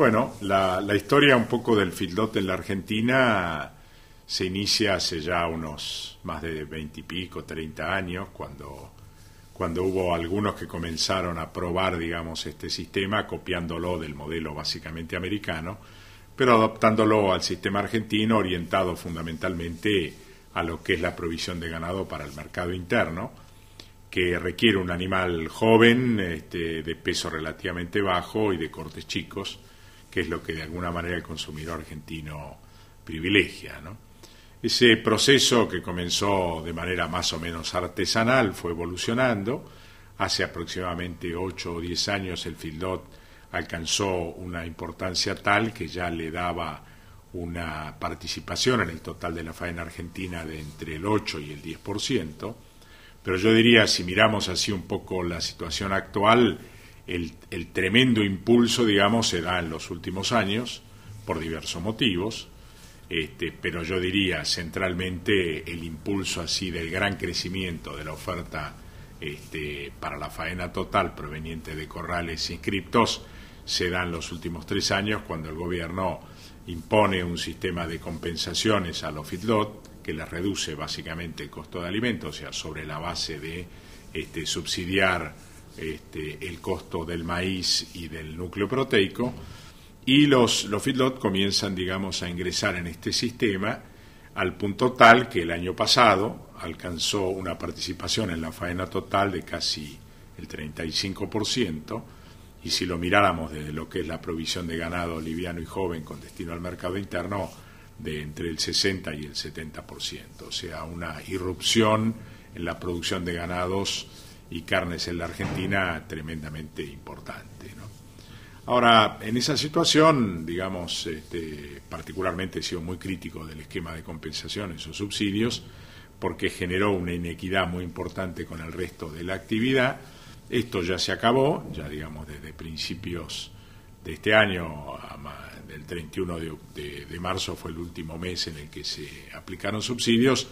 Bueno, la historia un poco del feedlot en la Argentina se inicia hace ya unos más de 20 y pico, 30 años, cuando hubo algunos que comenzaron a probar, digamos, este sistema, copiándolo del modelo básicamente americano, pero adaptándolo al sistema argentino, orientado fundamentalmente a lo que es la provisión de ganado para el mercado interno, que requiere un animal joven, de peso relativamente bajo y de cortes chicos, que es lo que de alguna manera el consumidor argentino privilegia, ¿no? Ese proceso, que comenzó de manera más o menos artesanal, fue evolucionando. Hace aproximadamente 8 o 10 años el feedlot alcanzó una importancia tal que ya le daba una participación en el total de la faena argentina de entre el 8 y el 10%, pero yo diría, si miramos así un poco la situación actual, el tremendo impulso, digamos, se da en los últimos años, por diversos motivos, pero yo diría centralmente el impulso así del gran crecimiento de la oferta para la faena total proveniente de corrales inscriptos se da en los últimos 3 años, cuando el gobierno impone un sistema de compensaciones a los feedlot que les reduce básicamente el costo de alimentos, o sea, sobre la base de subsidiar el costo del maíz y del núcleo proteico, y los feedlot comienzan, digamos, a ingresar en este sistema al punto tal que el año pasado alcanzó una participación en la faena total de casi el 35%, y si lo miráramos desde lo que es la provisión de ganado liviano y joven con destino al mercado interno, de entre el 60 y el 70%, o sea, una irrupción en la producción de ganados y carnes en la Argentina tremendamente importante, ¿no? Ahora, en esa situación, digamos, particularmente he sido muy crítico del esquema de compensaciones o subsidios, porque generó una inequidad muy importante con el resto de la actividad. Esto ya se acabó, ya digamos desde principios de este año, el 31 de marzo fue el último mes en el que se aplicaron subsidios,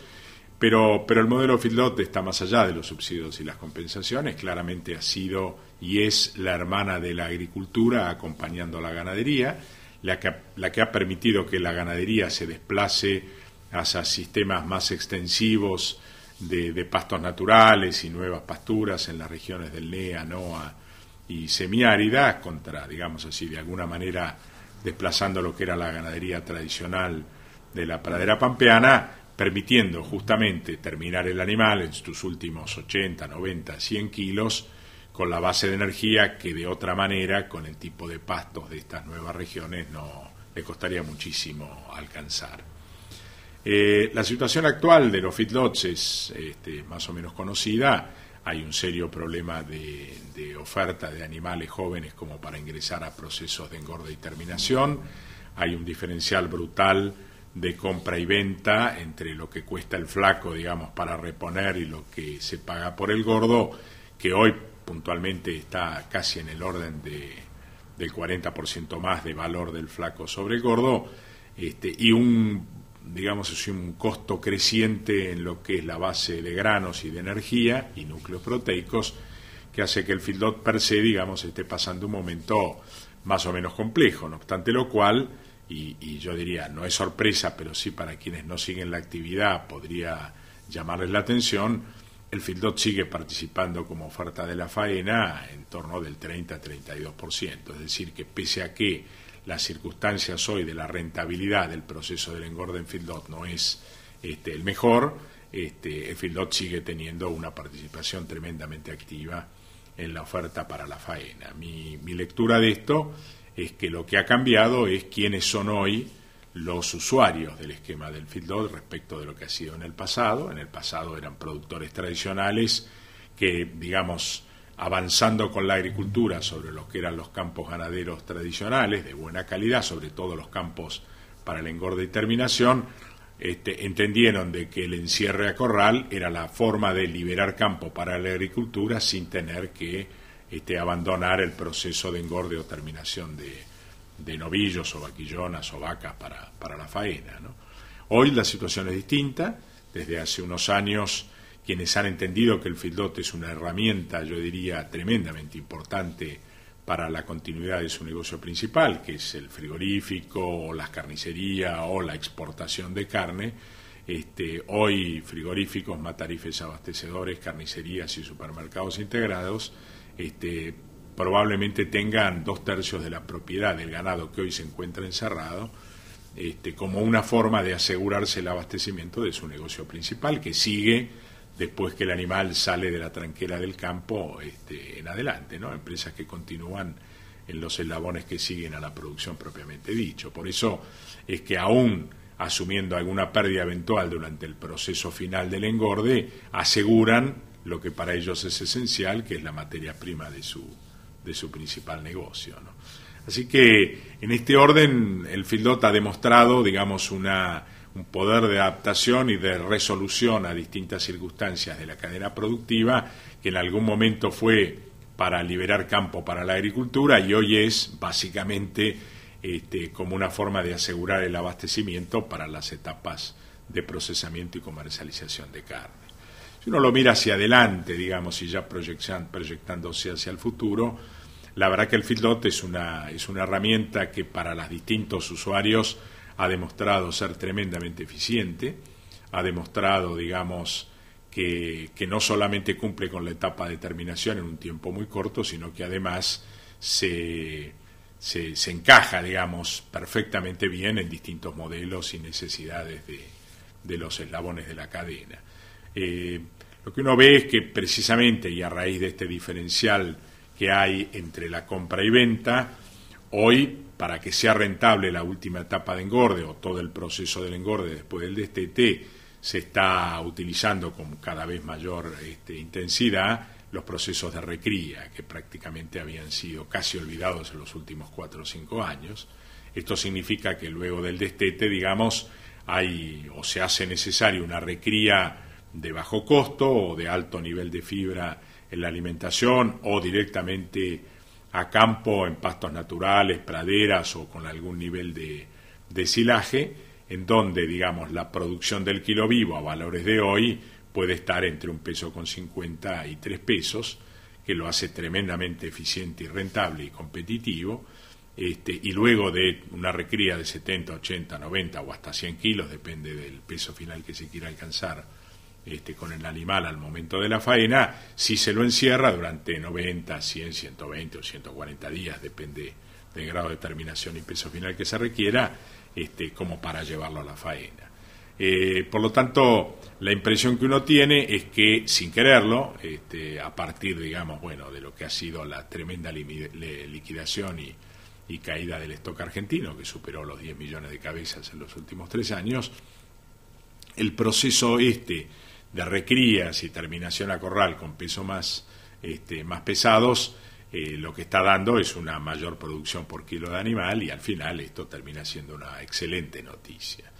pero el modelo feedlot está más allá de los subsidios y las compensaciones. Claramente ha sido y es la hermana de la agricultura acompañando a la ganadería, la que ha permitido que la ganadería se desplace hacia sistemas más extensivos de pastos naturales y nuevas pasturas en las regiones del NEA, NOA y semiáridas, contra, digamos así, de alguna manera desplazando lo que era la ganadería tradicional de la pradera pampeana, permitiendo justamente terminar el animal en sus últimos 80, 90, 100 kilos, con la base de energía que de otra manera, con el tipo de pastos de estas nuevas regiones, no le costaría muchísimo alcanzar. La situación actual de los feedlots es más o menos conocida. Hay un serio problema de oferta de animales jóvenes como para ingresar a procesos de engorde y terminación. Hay un diferencial brutal de compra y venta entre lo que cuesta el flaco, digamos, para reponer y lo que se paga por el gordo, que hoy puntualmente está casi en el orden del 40% más de valor del flaco sobre el gordo, y un costo creciente en lo que es la base de granos y de energía y núcleos proteicos, que hace que el feedlot per se, digamos, esté pasando un momento más o menos complejo. No obstante lo cual, y yo diría, no es sorpresa, pero sí para quienes no siguen la actividad podría llamarles la atención, el feedlot sigue participando como oferta de la faena en torno del 30-32%, es decir, que pese a que las circunstancias hoy de la rentabilidad del proceso del engorde en feedlot no es el mejor, el feedlot sigue teniendo una participación tremendamente activa en la oferta para la faena. Mi lectura de esto es que lo que ha cambiado es quiénes son hoy los usuarios del esquema del feedlot respecto de lo que ha sido en el pasado. En el pasado eran productores tradicionales que, digamos, avanzando con la agricultura sobre lo que eran los campos ganaderos tradicionales, de buena calidad, sobre todo los campos para el engorde y terminación, entendieron de que el encierre a corral era la forma de liberar campo para la agricultura sin tener que abandonar el proceso de engorde o terminación de novillos o vaquillonas o vacas para la faena, ¿no? Hoy la situación es distinta. Desde hace unos años, quienes han entendido que el feedlot es una herramienta, yo diría, tremendamente importante para la continuidad de su negocio principal, que es el frigorífico, o las carnicerías, o la exportación de carne. Hoy frigoríficos, matarifes abastecedores, carnicerías y supermercados integrados probablemente tengan 2/3 de la propiedad del ganado que hoy se encuentra encerrado, como una forma de asegurarse el abastecimiento de su negocio principal, que sigue después que el animal sale de la tranquera del campo en adelante, ¿no? Empresas que continúan en los eslabones que siguen a la producción propiamente dicho. Por eso es que aún asumiendo alguna pérdida eventual durante el proceso final del engorde, aseguran lo que para ellos es esencial, que es la materia prima de su principal negocio, ¿no? Así que en este orden el feedlot ha demostrado, digamos, un poder de adaptación y de resolución a distintas circunstancias de la cadena productiva, que en algún momento fue para liberar campo para la agricultura y hoy es básicamente como una forma de asegurar el abastecimiento para las etapas de procesamiento y comercialización de carne. Si uno lo mira hacia adelante, digamos, y ya proyectándose hacia el futuro, la verdad que el feedlot es una herramienta que para los distintos usuarios ha demostrado ser tremendamente eficiente, ha demostrado, digamos, que no solamente cumple con la etapa de terminación en un tiempo muy corto, sino que además se encaja, digamos, perfectamente bien en distintos modelos y necesidades de los eslabones de la cadena. Lo que uno ve es que precisamente, y a raíz de este diferencial que hay entre la compra y venta, hoy, para que sea rentable la última etapa de engorde o todo el proceso del engorde después del destete, se está utilizando con cada vez mayor intensidad los procesos de recría, que prácticamente habían sido casi olvidados en los últimos 4 o 5 años. Esto significa que luego del destete, digamos, se hace necesaria una recría de bajo costo o de alto nivel de fibra en la alimentación, o directamente a campo en pastos naturales, praderas o con algún nivel de silaje, en donde, digamos, la producción del kilo vivo a valores de hoy puede estar entre $1,50 y $3, que lo hace tremendamente eficiente y rentable y competitivo, y luego de una recría de 70, 80, 90 o hasta 100 kilos, depende del peso final que se quiera alcanzar con el animal al momento de la faena, si se lo encierra durante 90, 100, 120 o 140 días, depende del grado de terminación y peso final que se requiera, como para llevarlo a la faena. Por lo tanto, la impresión que uno tiene es que, sin quererlo, a partir, digamos, de lo que ha sido la tremenda liquidación y caída del stock argentino, que superó los 10 millones de cabezas en los últimos 3 años, el proceso de recrías y terminación a corral con pesos más pesados, lo que está dando es una mayor producción por kilo de animal, y al final esto termina siendo una excelente noticia.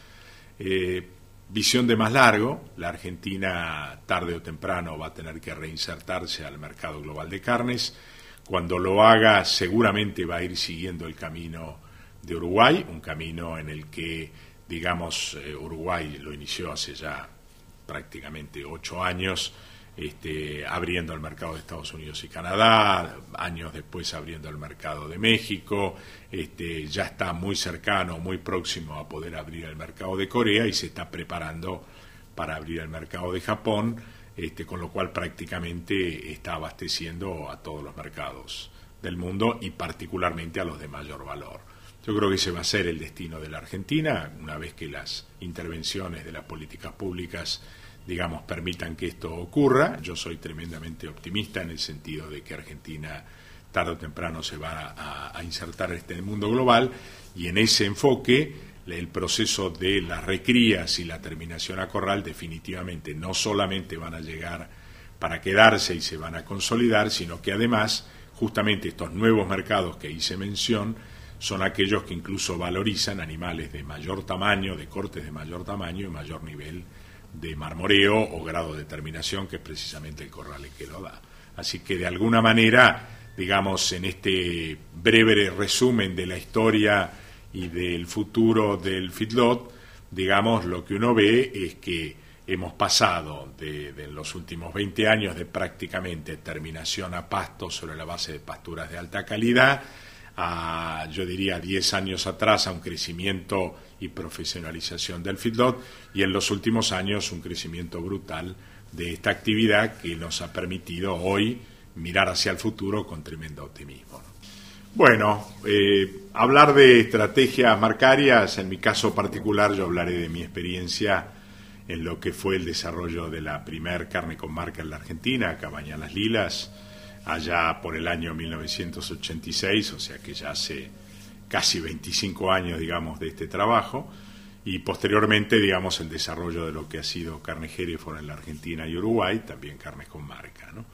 Visión de más largo, la Argentina tarde o temprano va a tener que reinsertarse al mercado global de carnes. Cuando lo haga, seguramente va a ir siguiendo el camino de Uruguay, un camino en el que, digamos, Uruguay lo inició hace ya prácticamente 8 años, abriendo el mercado de Estados Unidos y Canadá, años después abriendo el mercado de México, ya está muy cercano, muy próximo a poder abrir el mercado de Corea, y se está preparando para abrir el mercado de Japón, con lo cual prácticamente está abasteciendo a todos los mercados del mundo y particularmente a los de mayor valor. Yo creo que ese va a ser el destino de la Argentina, una vez que las intervenciones de las políticas públicas, digamos, permitan que esto ocurra. Yo soy tremendamente optimista en el sentido de que Argentina tarde o temprano se va a insertar en el mundo global, y en ese enfoque el proceso de las recrías y la terminación a corral definitivamente no solamente van a llegar para quedarse y se van a consolidar, sino que además justamente estos nuevos mercados que hice mención son aquellos que incluso valorizan animales de mayor tamaño, de cortes de mayor tamaño y mayor nivel de marmoreo o grado de terminación, que es precisamente el corral el que lo da. Así que de alguna manera, digamos, en este breve resumen de la historia y del futuro del feedlot, digamos, lo que uno ve es que hemos pasado de los últimos 20 años de prácticamente terminación a pasto sobre la base de pasturas de alta calidad a, yo diría, 10 años atrás a un crecimiento y profesionalización del feedlot, y en los últimos años un crecimiento brutal de esta actividad que nos ha permitido hoy mirar hacia el futuro con tremendo optimismo, ¿no? Bueno, hablar de estrategias marcarias, en mi caso particular yo hablaré de mi experiencia en lo que fue el desarrollo de la primer carne con marca en la Argentina, Cabaña Las Lilas, allá por el año 1986, o sea que ya hace casi 25 años, digamos, de este trabajo, y posteriormente, digamos, el desarrollo de lo que ha sido Carne Hereford en la Argentina y Uruguay, también carnes con marca, ¿no?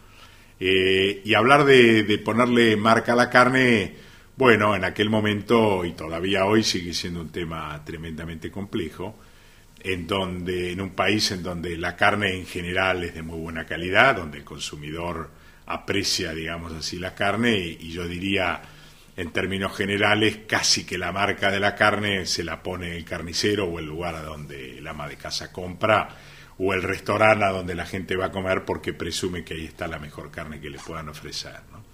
Y hablar de ponerle marca a la carne, bueno, en aquel momento y todavía hoy sigue siendo un tema tremendamente complejo, en un país en donde la carne en general es de muy buena calidad, donde el consumidor aprecia, digamos así, la carne, y yo diría, en términos generales, casi que la marca de la carne se la pone el carnicero o el lugar a donde el ama de casa compra, o el restaurante a donde la gente va a comer porque presume que ahí está la mejor carne que le puedan ofrecer, ¿no?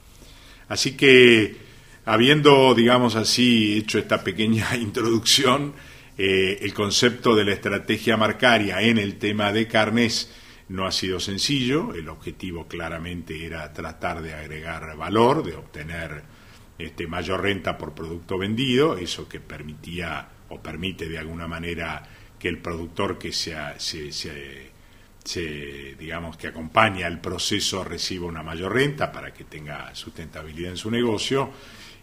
Así que, habiendo, digamos así, hecho esta pequeña introducción, el concepto de la estrategia marcaria en el tema de carnes no ha sido sencillo. El objetivo claramente era tratar de agregar valor, de obtener mayor renta por producto vendido, eso que permitía o permite de alguna manera que el productor que digamos que acompaña el proceso reciba una mayor renta para que tenga sustentabilidad en su negocio,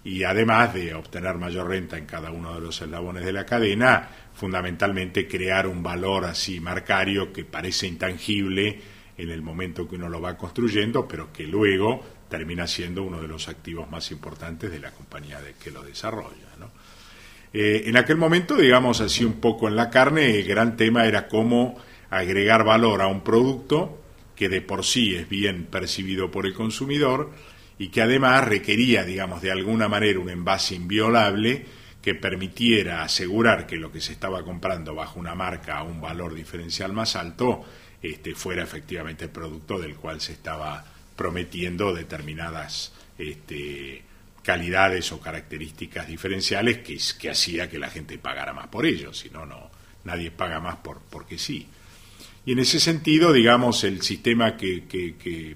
y además de obtener mayor renta en cada uno de los eslabones de la cadena, fundamentalmente crear un valor así marcario que parece intangible en el momento que uno lo va construyendo, pero que luego termina siendo uno de los activos más importantes de la compañía que lo desarrolla, ¿no? En aquel momento, digamos así un poco en la carne, el gran tema era cómo agregar valor a un producto que de por sí es bien percibido por el consumidor y que además requería, digamos, de alguna manera un envase inviolable que permitiera asegurar que lo que se estaba comprando bajo una marca a un valor diferencial más alto fuera efectivamente el producto del cual se estaba prometiendo determinadas calidades o características diferenciales que hacía que la gente pagara más por ello, si no, nadie paga más porque sí. Y en ese sentido, digamos, el sistema que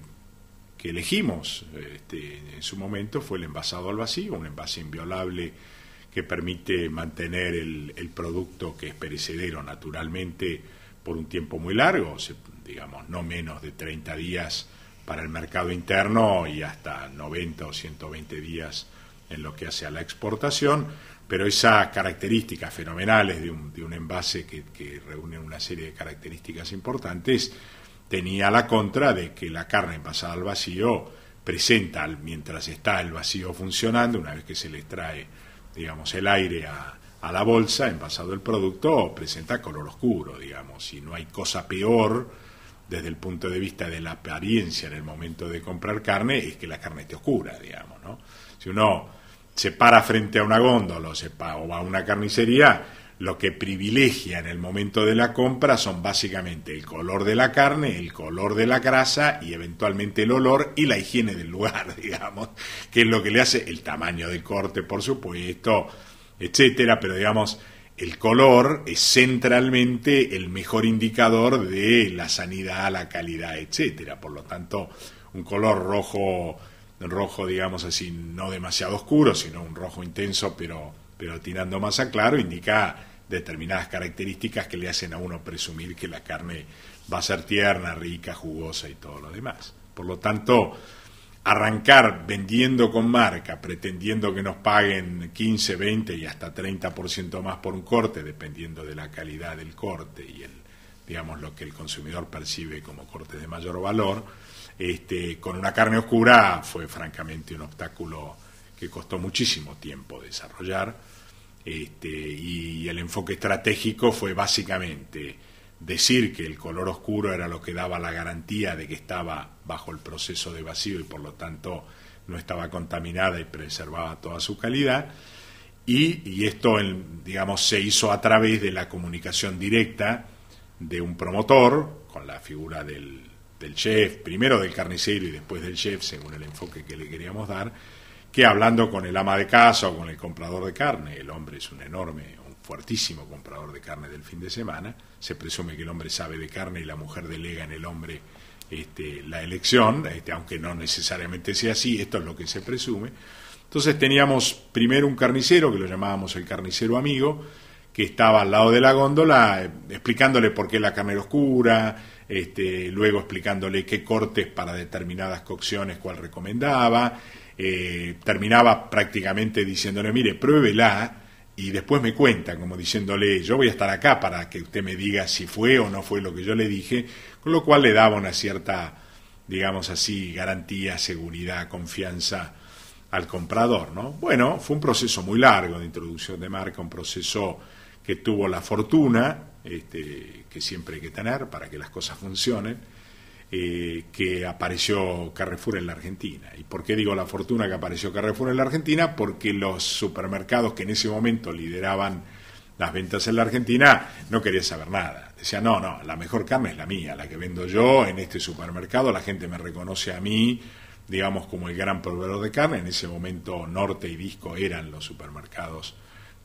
elegimos en su momento fue el envasado al vacío, un envase inviolable que permite mantener el producto, que es perecedero naturalmente, por un tiempo muy largo, digamos, no menos de 30 días para el mercado interno y hasta 90 o 120 días en lo que hace a la exportación, pero esas características fenomenales de un envase que reúne una serie de características importantes, tenía la contra de que la carne envasada al vacío presenta, mientras está el vacío funcionando, una vez que se le extrae, digamos, el aire a la bolsa, envasado el producto, presenta color oscuro, digamos, y no hay cosa peor desde el punto de vista de la apariencia en el momento de comprar carne, es que la carne esté oscura, digamos, ¿no? Si uno se para frente a una góndola o va a una carnicería, lo que privilegia en el momento de la compra son básicamente el color de la carne, el color de la grasa y eventualmente el olor y la higiene del lugar, digamos, que es lo que le hace el tamaño del corte, por supuesto, etcétera, pero digamos, el color es centralmente el mejor indicador de la sanidad, la calidad, etcétera. Por lo tanto, un color rojo, digamos así, no demasiado oscuro, sino un rojo intenso, pero tirando más a claro, indica determinadas características que le hacen a uno presumir que la carne va a ser tierna, rica, jugosa y todo lo demás. Por lo tanto, arrancar vendiendo con marca, pretendiendo que nos paguen 15, 20 y hasta 30% más por un corte, dependiendo de la calidad del corte y digamos lo que el consumidor percibe como corte de mayor valor, con una carne oscura fue francamente un obstáculo que costó muchísimo tiempo desarrollar, y el enfoque estratégico fue básicamente decir que el color oscuro era lo que daba la garantía de que estaba bajo el proceso de vacío y por lo tanto no estaba contaminada y preservaba toda su calidad, y esto, digamos, se hizo a través de la comunicación directa de un promotor, con la figura del chef, primero del carnicero y después del chef, según el enfoque que le queríamos dar, que hablando con el ama de casa o con el comprador de carne, el hombre es un fuertísimo comprador de carne del fin de semana, se presume que el hombre sabe de carne y la mujer delega en el hombre la elección, aunque no necesariamente sea así, esto es lo que se presume. Entonces teníamos primero un carnicero, que lo llamábamos el carnicero amigo, que estaba al lado de la góndola explicándole por qué la carne era oscura, luego explicándole qué cortes para determinadas cocciones cuál recomendaba, terminaba prácticamente diciéndole, mire, pruébela y después me cuenta, como diciéndole, yo voy a estar acá para que usted me diga si fue o no fue lo que yo le dije, con lo cual le daba una cierta, digamos así, garantía, seguridad, confianza al comprador, ¿no? Bueno, fue un proceso muy largo de introducción de marca, un proceso que tuvo la fortuna, que siempre hay que tener para que las cosas funcionen, que apareció Carrefour en la Argentina. ¿Y por qué digo la fortuna que apareció Carrefour en la Argentina? Porque los supermercados que en ese momento lideraban las ventas en la Argentina no querían saber nada. Decían, no, la mejor carne es la mía, la que vendo yo en este supermercado, la gente me reconoce a mí, digamos, como el gran proveedor de carne. En ese momento Norte y Disco eran los supermercados,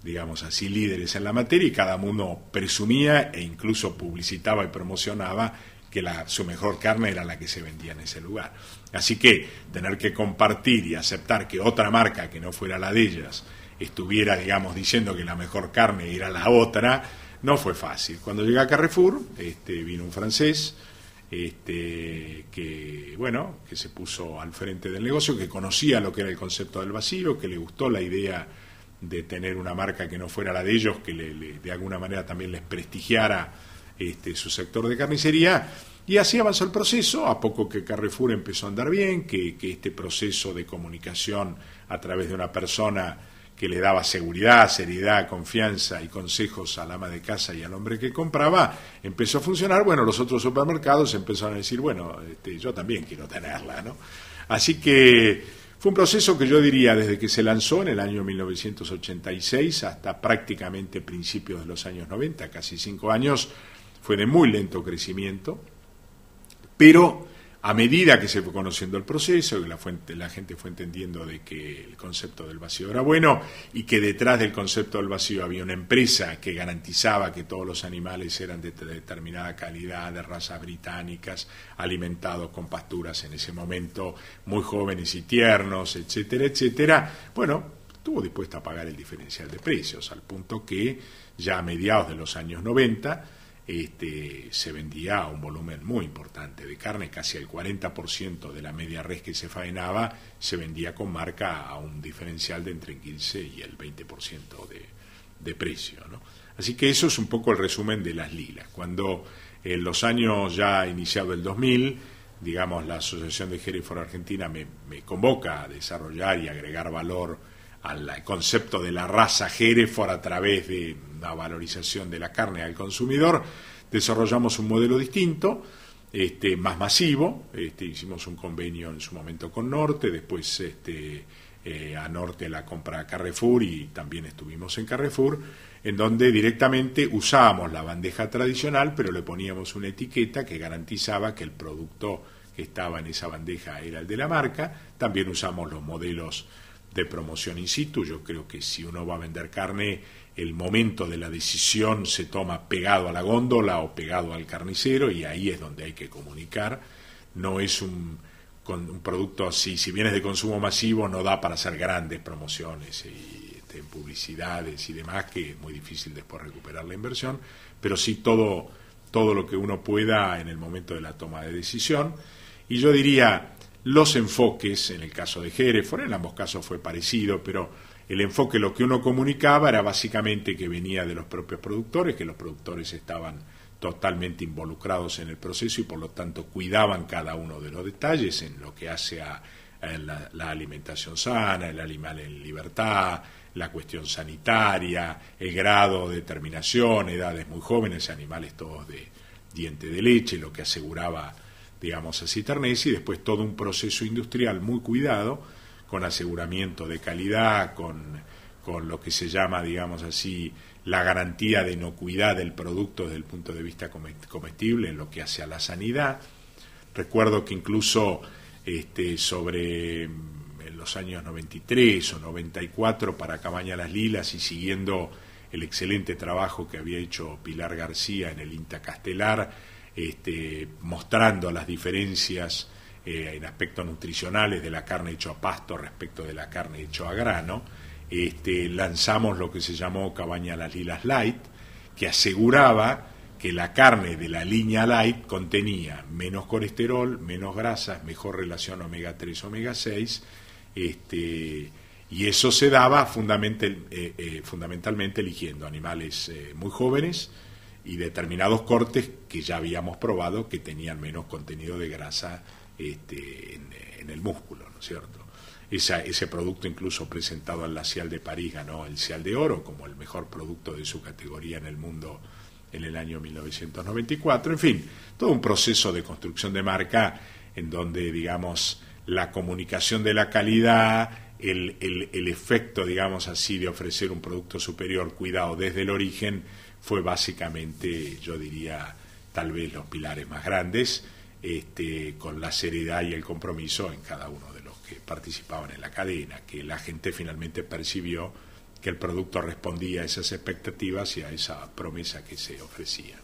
digamos así, líderes en la materia, y cada uno presumía e incluso publicitaba y promocionaba que su mejor carne era la que se vendía en ese lugar. Así que tener que compartir y aceptar que otra marca que no fuera la de ellas estuviera, digamos, diciendo que la mejor carne era la otra, no fue fácil. Cuando llegué a Carrefour, vino un francés, que se puso al frente del negocio, que conocía lo que era el concepto del vacío, que le gustó la idea de tener una marca que no fuera la de ellos, que de alguna manera también les prestigiara su sector de carnicería, y así avanzó el proceso, a poco que Carrefour empezó a andar bien, que este proceso de comunicación a través de una persona que le daba seguridad, seriedad, confianza y consejos al ama de casa y al hombre que compraba, empezó a funcionar. Bueno, los otros supermercados empezaron a decir, bueno, yo también quiero tenerla, ¿no? Así que fue un proceso que yo diría desde que se lanzó en el año 1986 hasta prácticamente principios de los años 90, casi 5 años, fue de muy lento crecimiento, pero a medida que se fue conociendo el proceso, que la gente fue entendiendo de que el concepto del vacío era bueno y que detrás del concepto del vacío había una empresa que garantizaba que todos los animales eran de determinada calidad, de razas británicas, alimentados con pasturas en ese momento muy jóvenes y tiernos, etcétera, etcétera, bueno, estuvo dispuesta a pagar el diferencial de precios, al punto que ya a mediados de los años 90 se vendía un volumen muy importante de carne, casi el 40% de la media res que se faenaba se vendía con marca a un diferencial de entre el 15 y el 20% de precio, ¿no? Así que eso es un poco el resumen de las lilas. Cuando en los años ya iniciado el 2000, digamos, la Asociación de Hereford Argentina me convoca a desarrollar y agregar valor al concepto de la raza Hereford a través de la valorización de la carne al consumidor, desarrollamos un modelo distinto, más masivo, hicimos un convenio en su momento con Norte, después a Norte la compra Carrefour y también estuvimos en Carrefour, en donde directamente usábamos la bandeja tradicional, pero le poníamos una etiqueta que garantizaba que el producto que estaba en esa bandeja era el de la marca. También usamos los modelos de promoción in situ. Yo creo que si uno va a vender carne, el momento de la decisión se toma pegado a la góndola o pegado al carnicero, y ahí es donde hay que comunicar. No es un producto así, si bien es de consumo masivo, no da para hacer grandes promociones y publicidades y demás, que es muy difícil después recuperar la inversión, pero sí todo lo que uno pueda en el momento de la toma de decisión. Y yo diría, los enfoques, en el caso de Hereford, en ambos casos fue parecido, pero el enfoque, lo que uno comunicaba era básicamente que venía de los propios productores, que los productores estaban totalmente involucrados en el proceso y por lo tanto cuidaban cada uno de los detalles en lo que hace a la alimentación sana, el animal en libertad, la cuestión sanitaria, el grado de determinación, edades muy jóvenes, animales todos de diente de leche, lo que aseguraba, digamos así, ternez, y después todo un proceso industrial muy cuidado, con aseguramiento de calidad, con con lo que se llama, digamos así, la garantía de inocuidad del producto desde el punto de vista comestible en lo que hace a la sanidad. Recuerdo que incluso sobre en los años 93 o 94 para Cabaña Las Lilas, y siguiendo el excelente trabajo que había hecho Pilar García en el INTA Castelar, mostrando las diferencias en aspectos nutricionales de la carne hecho a pasto respecto de la carne hecho a grano, lanzamos lo que se llamó Cabaña Las Lilas Light, que aseguraba que la carne de la línea light contenía menos colesterol, menos grasas, mejor relación omega 3, omega 6, y eso se daba fundamentalmente eligiendo animales muy jóvenes y determinados cortes que ya habíamos probado que tenían menos contenido de grasa en el músculo, ¿no es cierto? Ese producto, incluso presentado al La Cial de París, ganó el Cial de Oro como el mejor producto de su categoría en el mundo en el año 1994. En fin, todo un proceso de construcción de marca en donde, digamos, la comunicación de la calidad, el efecto, digamos así, de ofrecer un producto superior cuidado desde el origen, fue básicamente, yo diría, tal vez los pilares más grandes, con la seriedad y el compromiso en cada uno de los que participaban en la cadena, que la gente finalmente percibió que el producto respondía a esas expectativas y a esa promesa que se ofrecía.